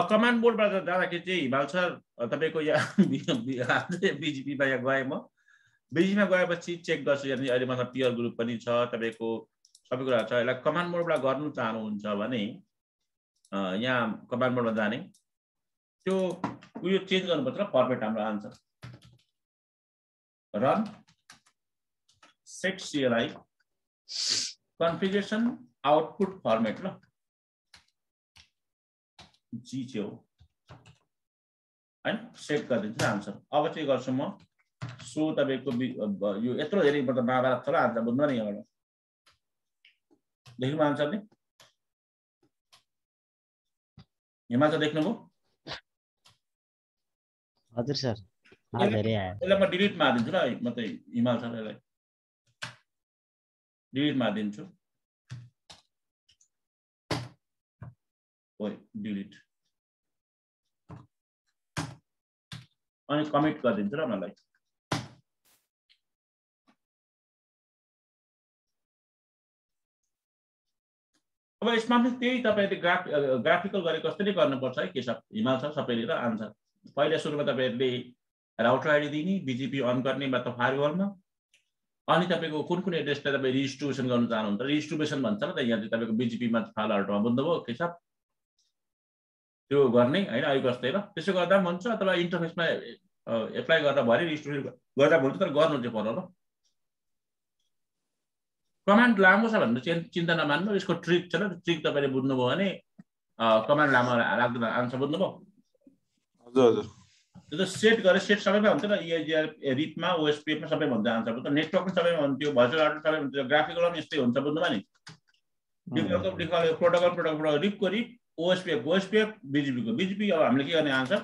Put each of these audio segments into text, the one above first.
Command बोर्डबाट जाँदाखेरि चाहिँ हिमाल सर तपाईँको यहाँ बिजिपीमा यहाँ गएँ म बिजिपीमा गएपछि चेक गर्छु यानि अहिले मतलब पियर ग्रुप पनि छ तपाईँको सबै कुरा छ यसलाई कमान्ड बोर्डबाट गर्नु चाहनुहुन्छ भने यहाँ कमान्ड बोर्डमा जाने त्यो उयो चेन्ज गर्नुपर्छ फर्मेट हाम्रो answer run set CLI configuration output format ल जी चाहिँ हो हैन सेट गरिदिन्छु आन्सर अब चाहिँ गर्छु म सो तपाईको यो यत्रो धेरै मतलब महाभारत छ ल आन्सर बुझ्नु नि यहाँबाट देख्नु आन्सर नि हिमाल सर देख्नुभयो हजुर सर मलाई धेरै आयो यसलाई म डिलिट मार्दिन्छु ल म त हिमाल सरलाई डिलिट मार्दिन्छु ओइ डिलिट अनि कमिट गरिदिन्छु ल मलाई अब यसमा पनि त्यही तपाईले ग्राफिकल गरे कसरी गर्नुपर्छ है के सब हिमाल सर सबैले र आन्सर पहिला सुरुमा तपाईहरुले राउटर आइडी दिने बीजीपी अन गर्ने मतलब फायरवलमा अनि तपाईको कुन कुन एड्रेसलाई तपाई रिडिस्ट्रिब्युसन गर्न चाहनुहुन्छ रिडिस्ट्रिब्युसन भन्छ ल त यहाँ चाहिँ तपाईको बीजीपी मा फाइल हल्टमा बुझ्नुभयो के सब त्यो गर्ने हैन अहिले कस्तै ल त्यसो गर्दा पनि हुन्छ अथवा इन्टरफेसमा एप्लाई गर्दा भरि रिडिस्ट्रिब्युसन गर्दा हुन्छ तर गर्नु चाहिँ पर्यो ल कमान्ड लामो छ भन्ने चिन्ता नमान्नु यसको ट्रिक छ ल ट्रिक तपाईले बुझ्नुभयो भने कमान्ड लामो लाग्दैन आन्सर बुझ्नुभयो हजुर हजुर त्यो त सेट गरे सेट सबैमा हुन्छ ल EIGR रिपमा OSPF मा सबै भन्छ आन्सर बुझ्नु नेटवर्क सबैमा हुन्थ्यो भर्चुअल आर्डर सबै हुन्छ ग्राफिकल पनि यस्तै हुन्छ बुझ्नुभयो नि प्रोटोकल रिपको रिप OSPF BGP को BGP अब हामीले के गर्ने आन्सर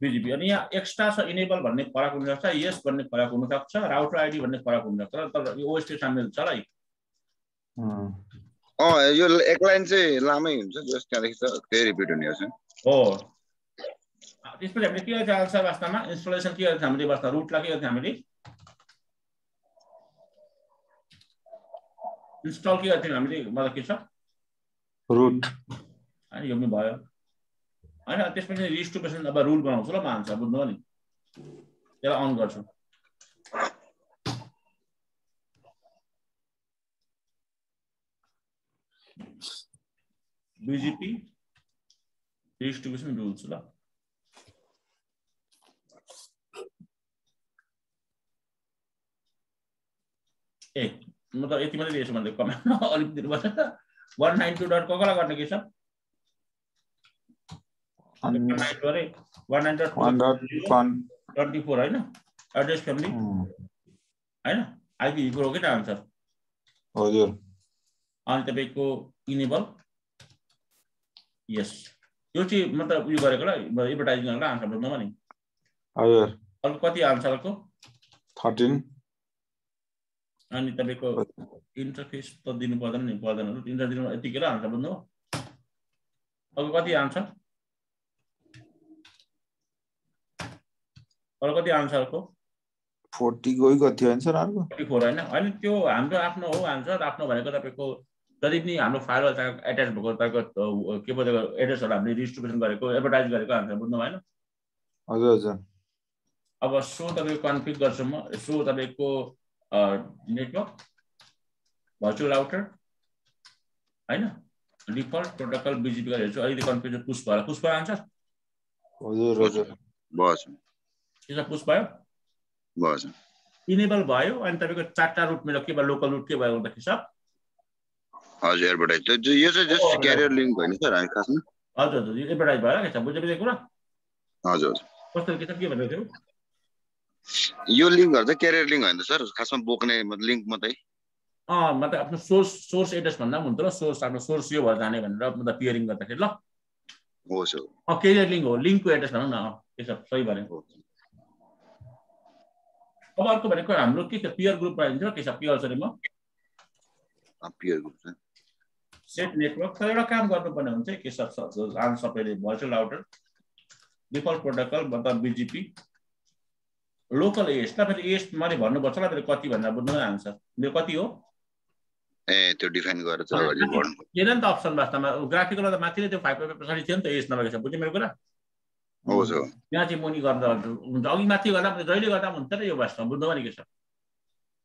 BGP अनि यहाँ एक्स्ट्रा छ इनेबल भन्ने फरक हुन सक्छ यस भन्ने फरक हुन सक्छ राउटर आइडी भन्ने फरक हुन सक्छ तर यो OSPF सामेल छ ल यो एक लाइन चाहिँ लामै हुन्छ जस त्यहाँदेखि त फेरि रिपिट हुने हो त्यसपछि हामीले के गर्छ आन्सर वास्तवमा इन्स्टलेसन के गर्छ हामीले वास्तवमा रुटलाई के गर्छ हामीले इन्स्टल के गर्छ हामीले मतलब के छ रुट अनि यो पनि भयो हैन त्यसपछि रिडिस्ट्रिब्युसन अब रुल बनाउँछु ल म आन्सर बुझ्नुभयो नि त्यसलाई अन गर्छु BGP डिस्ट्रिब्युसन रुल्स ल ए म त यति मात्रै दिएछु भने कमेन्ट अलिक दिनुपर्छ 192 कसलाई गर्ने के छ 192.1.1.24 हैन एड्रेस फ्यामिली हैन आईपी हिब्रो हो के आन्सर हजुर अनि तपाईको इनेबल यस यो चाहिँ मतलब उयो गरेको ल एडभर्टाइजिङ गरेको आन्सर बुझ्नुभयो नि हजुर अब कति आन्सरको 13 अनि तपाईको इन्टरफेस त दिनु पर्दैन नि पर्दैन इन्टर दिनु यतिकै ल आन्सर बुझ्नुभयो अब कति आन्सर अरु कति आन्सरको 40 गयो कति हो आन्सर अर्को 44 हैन अनि त्यो हाम्रो आफ्नो हो आन्सर आफ्नो भनेको तपाईको जति पनि हाम्रो फाइलहरु अट्याच भएको तपाईको के भन्छ एड्रेसहरु हामीले रिडिस्ट्रिब्युसन गरेको एडभर्टाइज गरेको आन्सर बुझ्नु भएन हजुर हजुर अब सो तपाईको कन्फिग गर्छु म सो तपाईको नेटवर्क भर्चुअल राउटर हैन डिफल्ट प्रोटोकल BGP गरेर हेर्छु अहिले कन्फिगर पुश भयो आन्सर हजुर हजुर बस के पुश भयो बस इनेबल भयो अनि तपाईको चारटा रुट मेरो के भयो लोकल रुट के भयो भन्दाखेरि सब हजुर एडभर्टाइज यो चाहिँ जस्ट क्यारियर लिंक होइन सर हामी खासमा हजुर हजुर यो एडभर्टाइज भयो के छ बुझ्यो कुरा हजुर कस्तो के भन्दै थियो यो लिंकहरु चाहिँ क्यारियर लिंक होइन सर खासमा बोक्ने लिंक मात्रै मतलब आफ्नो सोर्स एड्रेस भन्दा पनि हुन्छ ल सोर्स आफ्नो सोर्स यो भएर जाने भनेर मतलब पियरिङ गर्दाखेरि ल हो सर क्यारियर लिंक हो लिंकको एड्रेस भनौँ न के छ सही भनेको अब अर्को भनेको हाम्रो के छ पियर ग्रुप भनिन्छ के छ पियर सरी म पियर ग्रुप छ सेट नेटवर्क तर एउटा काम गर्नुपर्ने हुन्छ के सब आन सबैले भर्चुअल राउटर डिफल्ट प्रोटोकल मतलब BGP लोकल एएस तपाईले एएस मैले भन्नुपर्छ ल मेरो कति भनेर बुझ्नु आन्सर मेरो कति हो ए त्यो डिफाइन गरेर चाहिँ अगाडि बढ्नु थिएन नि त अप्सन वास्तवमा ग्राफिकल त माथि नै त्यो 5 पछाडि थियो नि त एज नभएको छ बुझ्यो मेरो कुरा हो सो त्यहाँ चाहिँ मुनि गर्दा हुन्छ अघि माथि गर्दा जहिले गर्दा हुन्छ नि यो वास्तवमा बुझ्नु नि के छ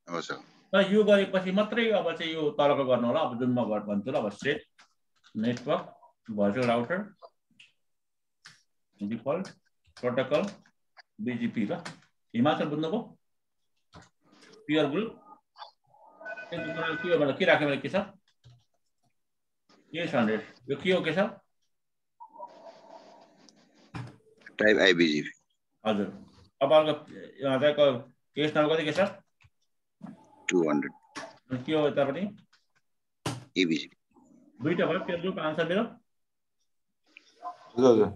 हो सो तर यो गरेपछि मात्रै अब चाहिँ यो तलको गर्नु होला अब जुन म भन्छु ल अब set network virtual router default protocol BGP ल हिमाचल बुझ्नुभयो पियर ग्रुप के हो भने के राख्यो भने के छ 800 यो के हो के छ टाइप आइबीजीपी हजुर अब अर्को यहाँ चाहिँ केस नम्बर कति के छ 200 के हो यता पनि एबीजीपी दुईटा भयो पियर ग्रुप आन्सर मेरो हजुर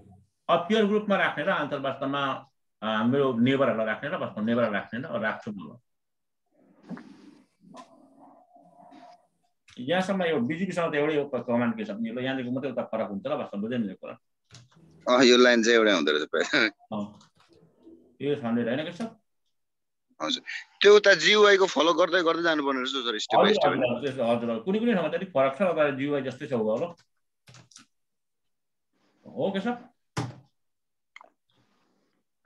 अब पियर ग्रुपमा राख्ने र आन्सर वास्तवमा मेरो नेबरहरूलाई राख्ने र वास्तवमा नेबरलाई राख्ने र राख्छु म यहाँसम्म यो बीजीपीसँग त एउटै कमान्ड के छ भने यहाँदेखि मात्रै उता फरक हुन्छ र वास्तवमा बुझ्दैन मेरो कुरा यो लाइन चाहिँ एउटै हुँदो रहेछ यो 100 हैन के छ हजुर त्यो उता जीयूआई को फलो गर्दै गर्दै जानुपर्ने रहेछ सर स्टेप बाइ स्टेप हजुर कुनै कुनै ठाउँमा चाहिँ फरक छ तर जीयूआई जस्तै छ होला हो के छ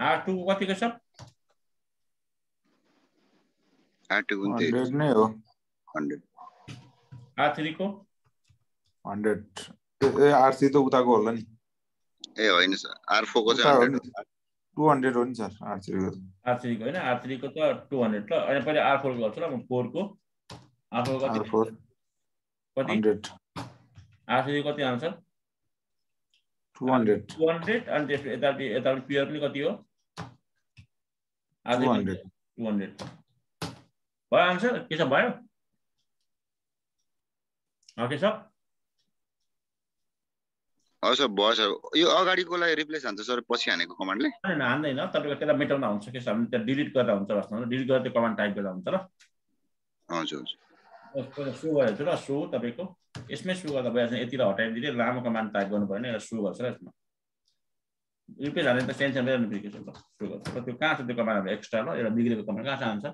R2 को कति के छ R2 को 100 नै हो 100 R3 को 100 ए R3 त उताको होला नि ए होइन सर R4 को चाहिँ 100 200 हो नि सर R3 को R3 को हैन R3 को त 200 ल अनि पहिले R4 को गर्छु ल म 4 को R4 कति R4 कति 100 R3 कति आन्सर 200 अनि त्यसपछि यता पियर पनि कति हो 200 भयो आन्सर के छ भयो ओके सर हजुर भयो सर यो अगाडिकोलाई रिप्लेस हान्छ सर पछि हानेको कमान्डले हैन हान्दैन तपाईको त्यसलाई मेटाउन हुन्छ के छ भने त्यहाँ डिलिट गर्दा हुन्छ वास्तवमा डिलिट गरेर त्यो कमान्ड टाइप गर्दा हुन्छ ल हजुर हजुर सो भयो ल सो तपाईको यसमै सो गर्दा भयो यति र हटाइदिए लामो कमान्ड टाइप गर्नु पर्ने र सो गर्छ र यसमा रिप्लेस हाने त टेन्सन लिएर नबिर्के ल सो गर्छ र त्यो कहाँ छ त्यो कमान्डहरु एक्स्ट्रा ल एउटा बिग्रेको कमान्ड कहाँ छ आन्छ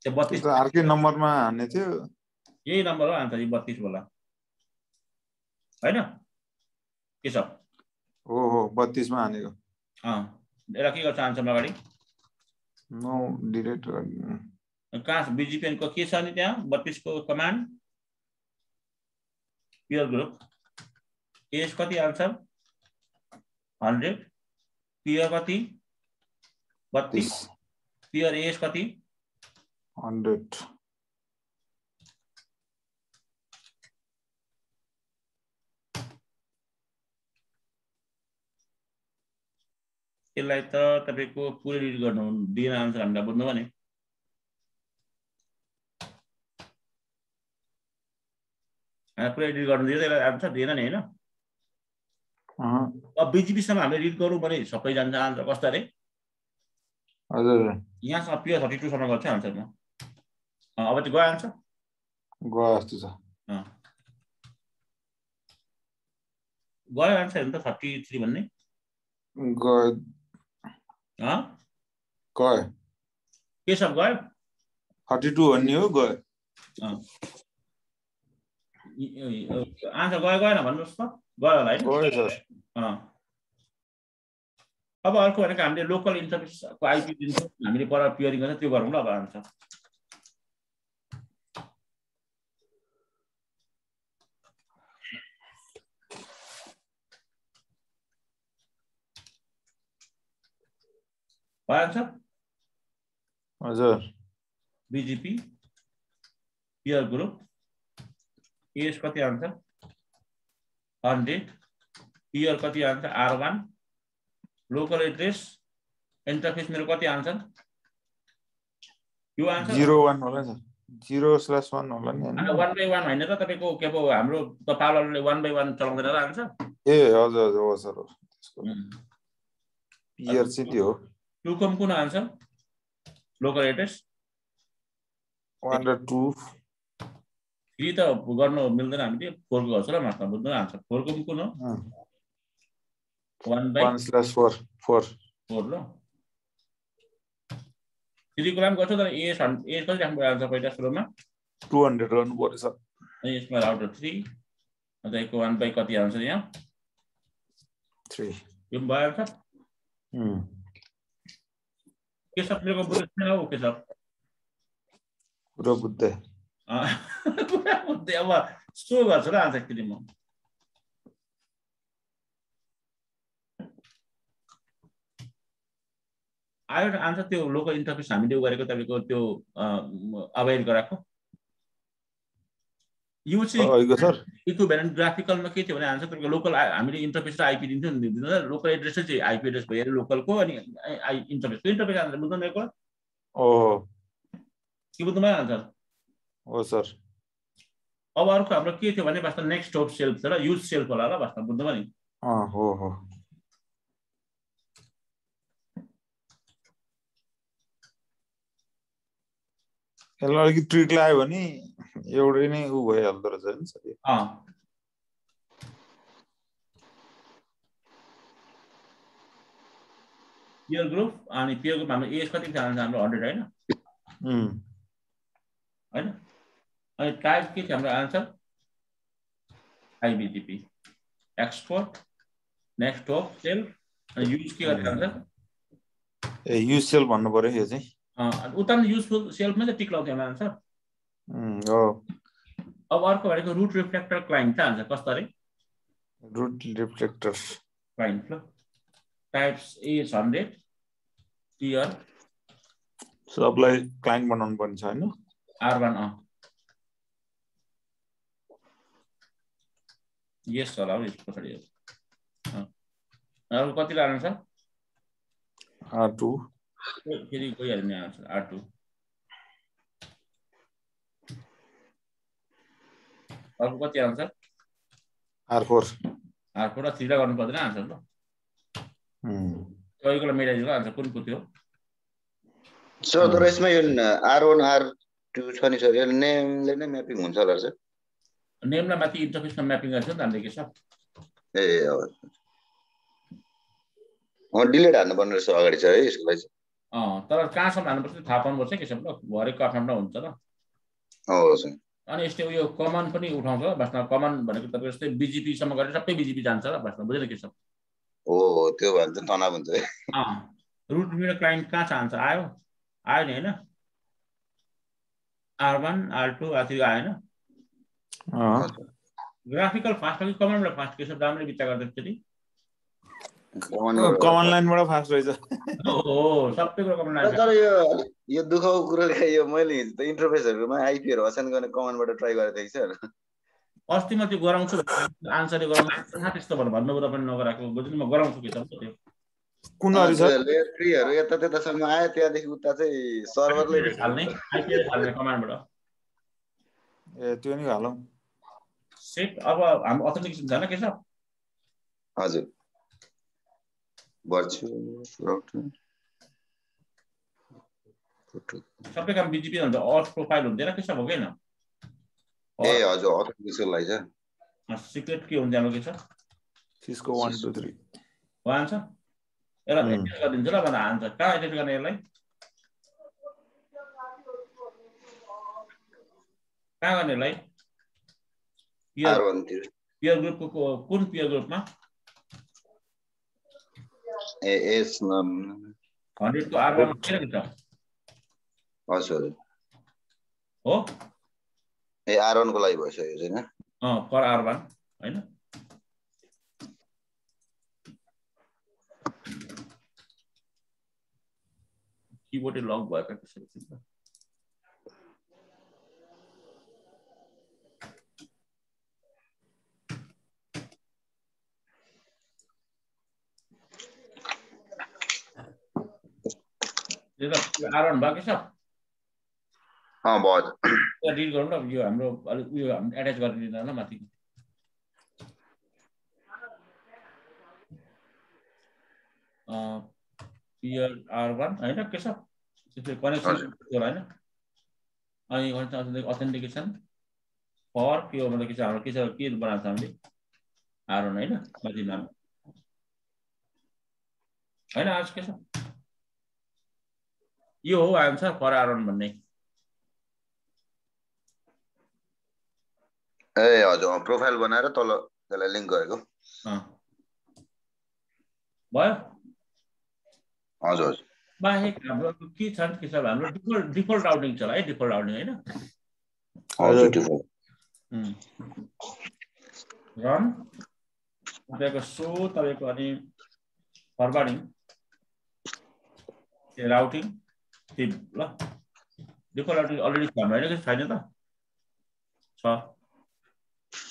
त्यो 32 अर्कै नम्बरमा हान्ने थियो यही नम्बर हो आन्सर 32 होला हैन के छ हो 32 मा हानेको एरा के गर्छ आन्सरमा अगाडि नो डिलिट गर्नु कहाँ बीजीपीएन को के छ नि त्यहाँ 32 को कमान्ड पियर ग्रुप एज कति आन्सर 100 पियर कति 32 पियर एज कति 100 यसलाई त तपाईको पुरै रिड गर्नु दिएन आन्सर हामीलाई बुझ्नु भने पुरै रिड गर्नु दिएर यसलाई आन्सर दिएन नि हैन अब बीजीपी सम्म हामीले रिड गरौँ भने सबै जान्छ आन्सर कस्तो रे हजुर यहाँसम्म पियर 32 सम्म गर्छ आन्सरमा अब चाहिँ गयो आन्सर गयो जस्तो छ गयो आन्सर नि त 33 भन्ने गयो गयो के सब गयो 32 भन्ने हो गयो आन्सर गयो गएन भन्नुहोस् त गयो होला हैन गयो सर अब अर्को भनेको हामीले लोकल इन्टरफेसको आइपी दिन्छौँ हामीले पर पियरिङ गर्छ त्यो गरौँ ल अब आन्सर भयो आन्सर हजुर बीजीपी पियर ग्रुप एस कति आन्सर 100 पियर कति answer R1 local address interface मेरो कति आन्सर यो आन्सर 01 होला सर 0/1 होला नि अनि 1 by 1 हैन त तपाईको के पो हाम्रो त पावरले 1 by 1 चलाउँदैन र आन्सर ए हजुर हजुर हो सर त्यसको पियर चाहिँ त्यो हो 2 कम कुन आन्सर लोकल एड्रेस 102 3 त गर्नु मिल्दैन हामीले 4 को गर्छ र मात्र बुझ्नु आन्सर 4 को कुन हो 1 by 1/4 4 ल 3 को नाम गर्छ तर ए कति राख्नु आन्सर पहिला सुरुमा 200 गर्नु पर्यो सर। अनि यसमा राउटर 3 अन्त यसको 1 बाइ कति आउँछ यहाँ 3 यो पनि भइहाल्छ के सब मेरो बुझ्दैन हो के सब पुरा बुझ्दै कुरा बुझ्दै अब सो गर्छु र आज एकचोटि म आयो आन्सर त्यो लोकल इन्टरफेस हामीले गरेको तपाईको त्यो अवेयर गराएको यो चाहिँ सर इक्विभ्यालेन्ट ग्राफिकलमा के थियो भने आन्सर तपाईको लोकल हामीले इन्टरफेस र आइपी दिन्थ्यो नि दिँदैन लोकल एड्रेस चाहिँ आइपी एड्रेस भयो लोकलको अनि इन्टरफेस आन्सर बुझ्नु भएको ओहो के बुझ्नुमा आन्सर हो सर। अब अर्को हाम्रो के थियो भने वास्तव नेक्स्ट होप सेल्फ छ र युज सेल्फ होला ल वास्तव बुझ्नुमा नि हो हो यसलाई अलिकति ट्रिक लाग्यो भने एउटै नै उ भइहाल्दो रहेछ नि सर। पियर ग्रुप अनि पियर ग्रुप हाम्रो एज कति छ हाम्रो 100 हैन हैन अनि टाइप के थियो हाम्रो आन्सर आइबिटिपी एक्सपोर्ट नेक्स्ट होप सेल्फ अनि युज के गर्छ आन्सर ए युज सेल्फ भन्नु पर्यो यो चाहिँ उता युजफुल सेल्फमै त टिक लाउँथ्यो आन्सर हो। अब अर्को भनेको रुट रिफ्लेक्टर क्लाइन्ट त आन्सर कस्तो रे रुट रिफ्लेक्टर क्लाइन्ट ल टाइप्स इज 100 टियर सबलाई क्लाइन्ट बनाउनु पर्छ हैन R1 यस होला है पछाडी अब कति लाग्नु छ R2 फेरि गइहाल्ने आन्सर R2 अब कति आन्सर R4 R4 र 3 ला गर्नु पर्दैन आन्सर ल तपाईँको मिलाइदिनु आन्सर कुन थियो सर तर यसमा यो R1 R2 छ नि सर यो नेमले नै म्यापिङ हुन्छ होला सर नेमलाई माथि इन्टरफेसमा म्यापिङ गर्छ नि हामीले के छ ए डिलिट हाल्नु पर्ने रहेछ अगाडि चाहिँ है यसको लागि तर कहाँसम्म हाल्नुपर्छ थाहा पाउनुपर्छ के छ ल भरे काठमाडौँ हुन्छ ल हो सर अनि यस्तै उयो कमन पनि उठाउँछ वास्तवमा कमन भनेको तपाईको जस्तै बीजेपी सम्म गरेर सबै बीजेपी जान्छ ल वास्तवमा बुझेन के छ हो त्यो भन्छ त तनाव हुन्छ है रुट मेरो क्लाइन्ट कहाँ छ आन्सर आयो नि हैन R1 R2 R3 आएन ग्राफिकल फास्ट कि कमनबाट फास्ट के छ राम्रले विचार गर्दाखेरि कमन लाइनबाट फास्ट रहेछ हो सबै कुरा कमन लाइन तर यो दुःखको कुरा यो मैले त इन्टरफेसहरुमा आइपीहरु असाइन गर्ने कमनबाट ट्राई गरेको थिएँ सर अस्ति म त्यो गराउँछु आन्सरले गराउँछु थाहा त्यस्तो भन्नु कुरा पनि नगराको बुझ्नु म गराउँछु के छ त्यो कुन हरु छ लेयर 3 हरु यता त्यतासम्म आयो त्यहाँदेखि उता चाहिँ सर्भरले हाल्ने आइपी हाल्ने कमान्डबाट ए त्यो नि हालौं सेट अब हाम्रो अथेन्टिकेसन छैन के छ हजुर भर्चुअल राउटर सबै काम बीजीपी हुन्छ अथ प्रोफाइल हुँदैन के छ भगेन ए हजुर अथेन्टिकेसन लागि छ सिक्रेट के हुन्छ हाम्रो के छ सिस्को 1 2 3 वान छ यसलाई एडिट गरिदिन्छ ल भन्दा आन्छ कहाँ एडिट गर्ने यसलाई कहाँ गर्ने यसलाई पियर ग्रुपको कुन पियर ग्रुपमा एस 100 को R1 के छ हजुर हो ए R1 को लागि भइसक्यो यो चाहिँ हैन पर R1 हैन कीबोर्ड लक भएको त्यसरी छ यो त R1 बाकी छ भयो डिलिट गरौँ न यो हाम्रो अलि उयो हामी एट्याच गरिदिँदा ल माथि पियर R1 हैन के छ त्यसले कनेक्सन होला हैन अनि भन्छ अथेन्टिकेसन फर के हो मतलब के छ हाम्रो के बनाएको छ हामीले R1 हैन माथि नाम हैन आज के छ यो हो आन्सर फर R1 भन्ने ए हजुर प्रोफाइल बनाएर तल त्यसलाई लिङ्क गरेको भयो हजुर हजुर बाहेक हाम्रो के छ हाम्रो डिफल्ट राउटिङ छ है डिफल्ट राउटिङ हैन हजुर त्यो रन तपाईँको सो तपाईँको अनि फरवार्डिङ राउटिङ त्यो ल डिफल्ट राउटिङ अलरेडी छ हाम्रो हैन छैन त छ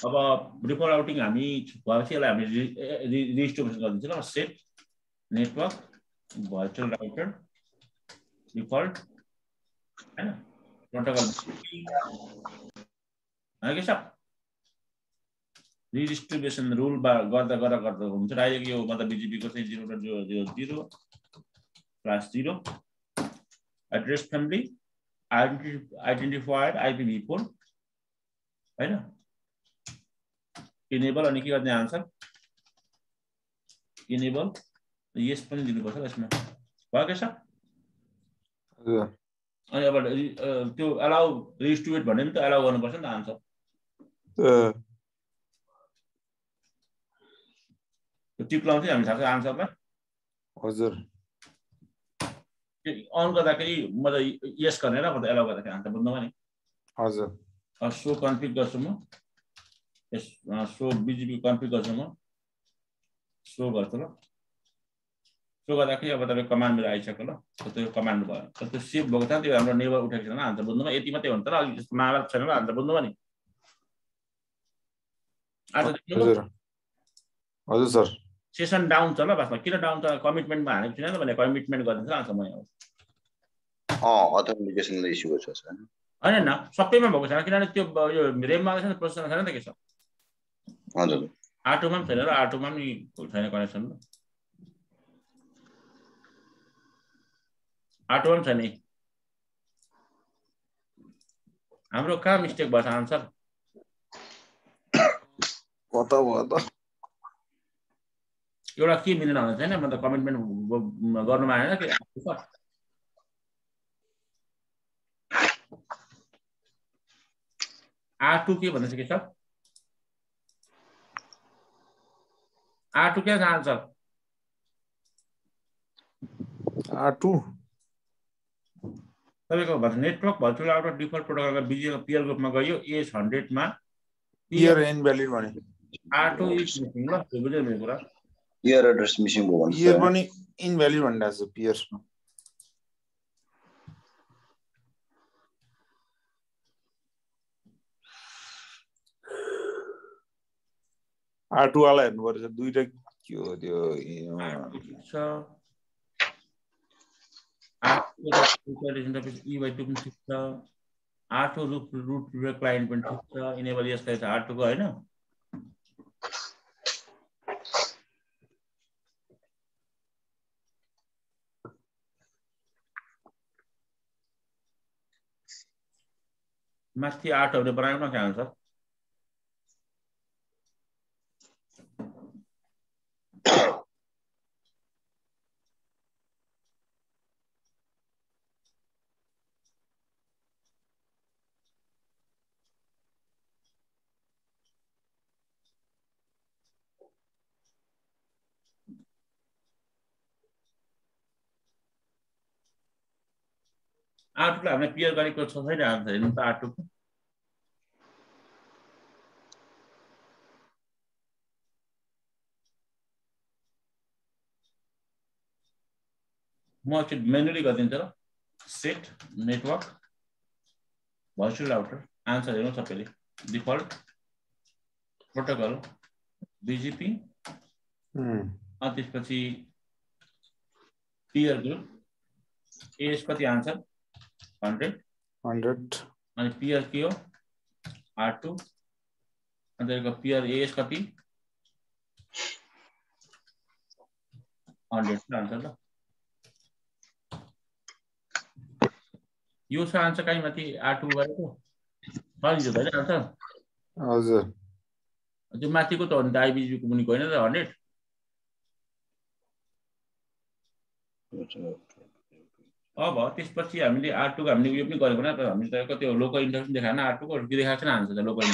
अब डिफल्ट राउटिङ हामी भएपछि यसलाई हामी रिस्टोरेसन गरिदिन्छ ल set network virtual router default हैन प्रोटोकल के छ रिडिस्ट्रिब्युसन रुल गर्दा हुन्छ डाइरेक्ट यो मतलब बीजीपी को चाहिँ 0.0.0/0 एड्रेस फ्यामिली आइडेन्टिफायर IPv4 हैन इनेबल अनि के गर्ने आन्सर इनेबल यस पनि दिनुपर्छ यसमा भयो के छ अनि अब त्यो अलाउ रिस्टोरेट भन्ने पनि त अलाउ गर्नुपर्छ नि त आन्सर टिप लाउँथ्यो हामी थाहा छ आन्सरमा हजुर अन गर्दाखेरि मतलब यस गरेर मतलब एलाउ गर्दाखेरि आन्सर बुझ्नुभयो नि हजुर सो कन्फिग गर्छु म यस सो बीजीपी कन्फिग गर्छु म सो गर्छु ल सो गर्दाखेरि अब तपाईँ कमान्ड मेरो आइसक्यो ल त्यो कमान्ड भयो त्यो सेभ भएको छ त्यो हाम्रो नेबर उठेको छैन आन्सर बुझ्नुभयो यति मात्रै हुन्छ र अलिक महाभारत छैन आन्सर बुझ्नुभयो नि हजुर हजुर सर सेसन डाउन छ ल बसमा किन डाउन छ कमिटमेन्टमा हानेको छैन भने कमिटमेन्ट गरिदिन्छ आन्सर म यहाँ अथेन्टिकेसनले इस्यु गर्छ हैन हैन सबैमा भएको छैन किनभने त्यो यो रेममा छैन प्रोसेसर छैन त के छ हजुर आटोमा पनि छैन र आटोमा पनि छैन कनेक्सन ल आटोमा पनि छैन हाम्रो कहाँ मिस्टेक भएछ आन्सर कता भयो त एउटा के मिलेन भने छैन मतलब कमिटमेन्ट गर्नुमा आएन के R2 के भन्दैछ के छ R2 के छ आन्सर R2 तपाईको भन्छ नेटवर्क भर्चुअल राउटर डिफल्ट प्रोटोकलका बीजीपी पीएल ग्रुपमा गयो एज 100 मा पियर इनभ्यालिड भने R2 इज मिसिङ ल त्यो बुझ्यो मेरो कुरा पियर एड्रेस मिसिङ भयो भन्छ पियर पनि इनभ्यालिड भनिरहेछ पियर R2 वाला हेर्नु पर्छ दुईटा के हो त्यो छ R2 पनि ठिक छ R2 रुट क्लाइन्ट पनि ठिक छ इनेबल यसलाई छ R2 को हैन माथि 8 हरूले बनाउन के आन्सर R2 लाई हामीले पियर गरेको छ छैन आन्सर हेर्नु त R2 को म चाहिँ म्यानुअली गरिदिन्छु र set network virtual router answer हेर्नु सबैले डिफल्ट प्रोटोकल बीजीपी अनि त्यसपछि पियर ग्रुप एस कति आन्सर 100 अनि पियर के हो R2 अनि त्यसको पियर एस कति 100 आन्सर ल यो छ आन्सर कहीँ माथि R2 गरेको सजिलो छ हैन आन्सर हजुर त्यो माथिको त हो नि त आइबिजी को मुनिको हैन त 100 अब त्यसपछि हामीले R2 को हामीले उयो पनि गरेको न त हामीले त कति लोकल इन्टरफेस देखाएन R2 को के देखाएको छैन आन्सर त लोकल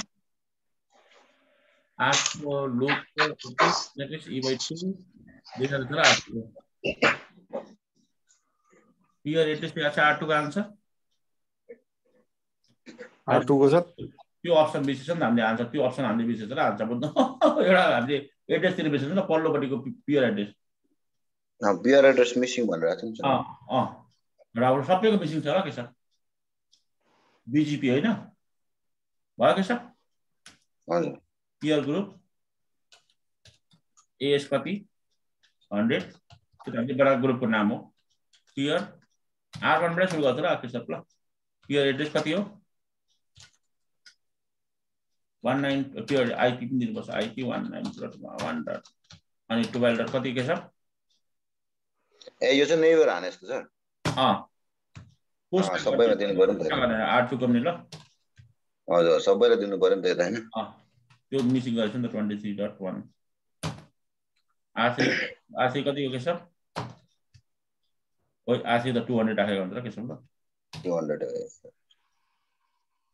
8 को लोकल एड्रेस E/2 देखा था 8 को पियर एड्रेस पे अच्छा 8 को आंसर 8 को सर त्यो अप्सन बिर्सेछ नि हामीले आन्सर त्यो अप्सन हामीले बिर्सेछ र आन्सर बुझ्नु एउटा हामीले एड्रेसतिर बिर्सेछ नि पल्लोपट्टिको पियर एड्रेस पियर एड्रेस मिसिङ भनेर आएको थियो नि र अब सबैको मिसिङ छ होला के सर बिजिपी होइन भयो के सर हजुर पियर ग्रुप एएस कति 100 त्यो हामीले बडा ग्रुपको नाम हो पियर R1 बाट सुरु गर्छ र के सर ल पियर एड्रेस कति हो 19 पियर आईपी पनि दिनुपर्छ आईपी 19.1 अनि 12 कति के सर ए यो चाहिँ नेभर हाने जस्तो सर पोस्ट सबैमा दिनु पर्यो नि त 8 कम्ने ल हजुर सबैलाई दिनु पर्यो नि त हैन त्यो मिसिङ गरेछ नि त 23.1 आसी कति हो के सर ओइ आसी त 200 राखेको हुन्छ के सर ल 200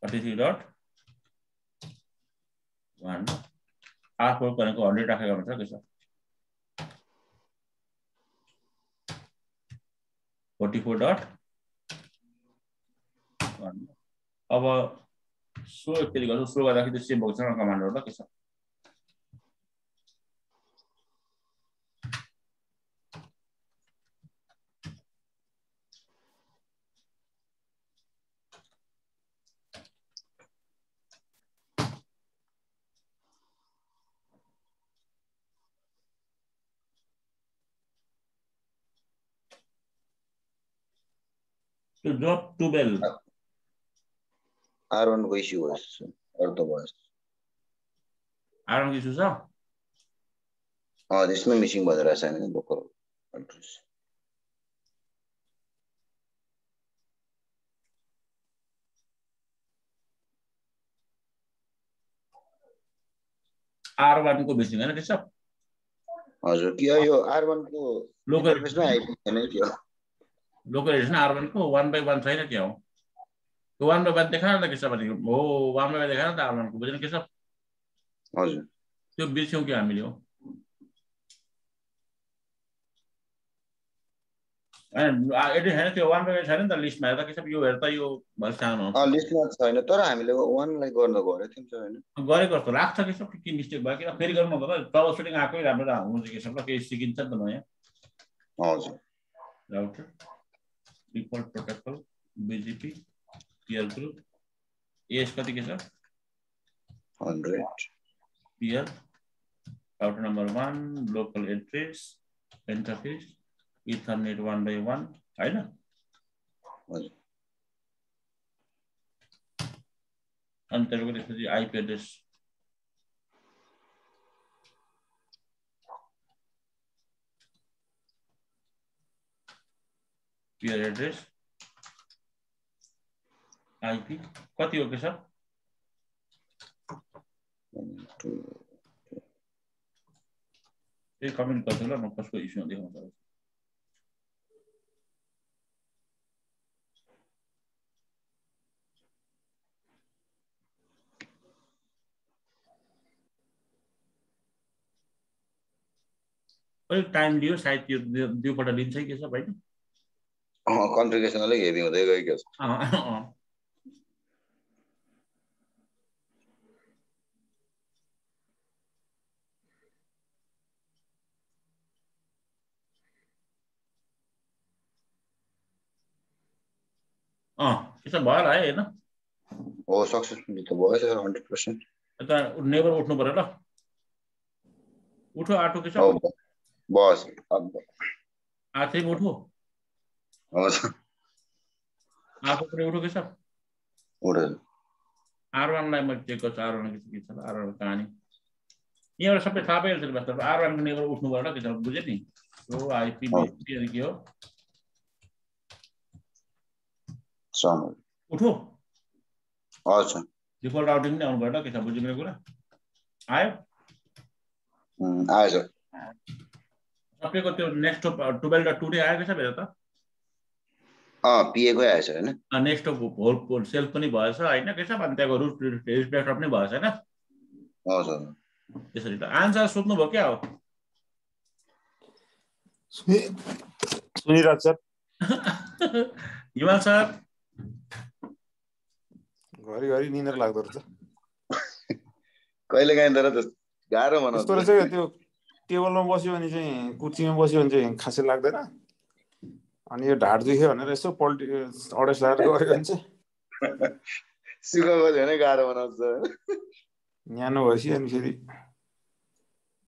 23.1 R4 भनेको 100 राखेको हुन्छ के सर 44.1 अब सो एकचोटि गर्छु स्लो गर्दाखेरि सेभ भएको छ कमान्डहरु ल के छ to drop 12 R1 को issue was or the was R1 को इश्यू छ त्यसमै मिसिङ भनेर छ नि लोकल एड्रेस R1 को मिसिङ हैन त्यसो हजुर के यो R1 को लोकल एड्रेसमै आइपुग्दैन के हो लोकल एड्रेस न R1 को 1/1 छैन के हो त्यो 1/1 देखाएन त के छ भने हो 1/1 देखाएन त R1 को बुझ्नु के छ हजुर त्यो बिर्स्यौं के हामीले हो अनि एड्रेस हैन त्यो 1/1 छैन नि त लिस्टमा हेर्दा के छ यो हेर्दा यो भल सानो हो लिस्टमा छैन तर हामीले 1 लाई गर्न गरे थियौं हैन गरेको जस्तो लाग्छ के छ के मिस्टेक भयो कि फेरि गर्नु त ट्रबल सुटिङ आकै राम्रो हुन्छ के छ के सिकिन्छ नि त नयाँ हजुर router default protocol BGP peer group AS कति के छ 100 peer router number 1 local address interface ethernet 1/1 हैन हजुर अनि तपाईको त्यसपछि IP address peer address IP कति हो के सर ए कमेन्ट गर्छु ल म कसको इस्यु देखाउँछु अलिक टाइम लियो सायद त्यो दुईपल्ट लिन्छ के छ भाइ कन्फिगरेसन अलिक हेभी हुँदै गयो के त्यसो भयो होला है हैन हो सक्सेसफुली त भयो सर 100% यता नेभर उठ्नु पर्यो ल उठो आटो के छ बस आथे उठो हजुर आफू पनि उठो के छ उठ्यो R1 लाई म चेक गर्छु R1 के छ R1 कहानी यहाँबाट सबै थाहा पाइहाल्छ नि बस R1 को नेभर उठ्नु पर्यो के छ बुझे नि सो आईपी बीपी के हो सामु उठो अच्छा डिफल्ट राउटिङ नै आउनु पर्यो के छ बुझ्नु मेरो कुरा आयो आयो सर सबैको त्यो नेक्स्ट 12.2 नै आएको छ फेरि त पिए को आएछ हैन नेक्स्ट होल सेल्फ पनि भएछ हैन के छ भने त्यहाँको रुट रिस्पेक्ट पनि भएछ हैन हजुर त्यसरी त आन्सर सोध्नुभयो क्या हो सुनिरहेको सर हिमाल सर घरिघरि निन्द्रा लाग्दो रहेछ कहिले काहीँ तर गाह्रो त्यस्तो बनाउँछ रहेछ क्या त्यो टेबलमा बस्यो भने चाहिँ कुर्सीमा बस्यो भने चाहिँ खासै लाग्दैन अनि यो ढाड दुख्यो भनेर यसो अडेस लगाएर गयो भने चाहिँ सुख बस्यो भने गाह्रो बनाउँछ न्यानो भएपछि अनि फेरि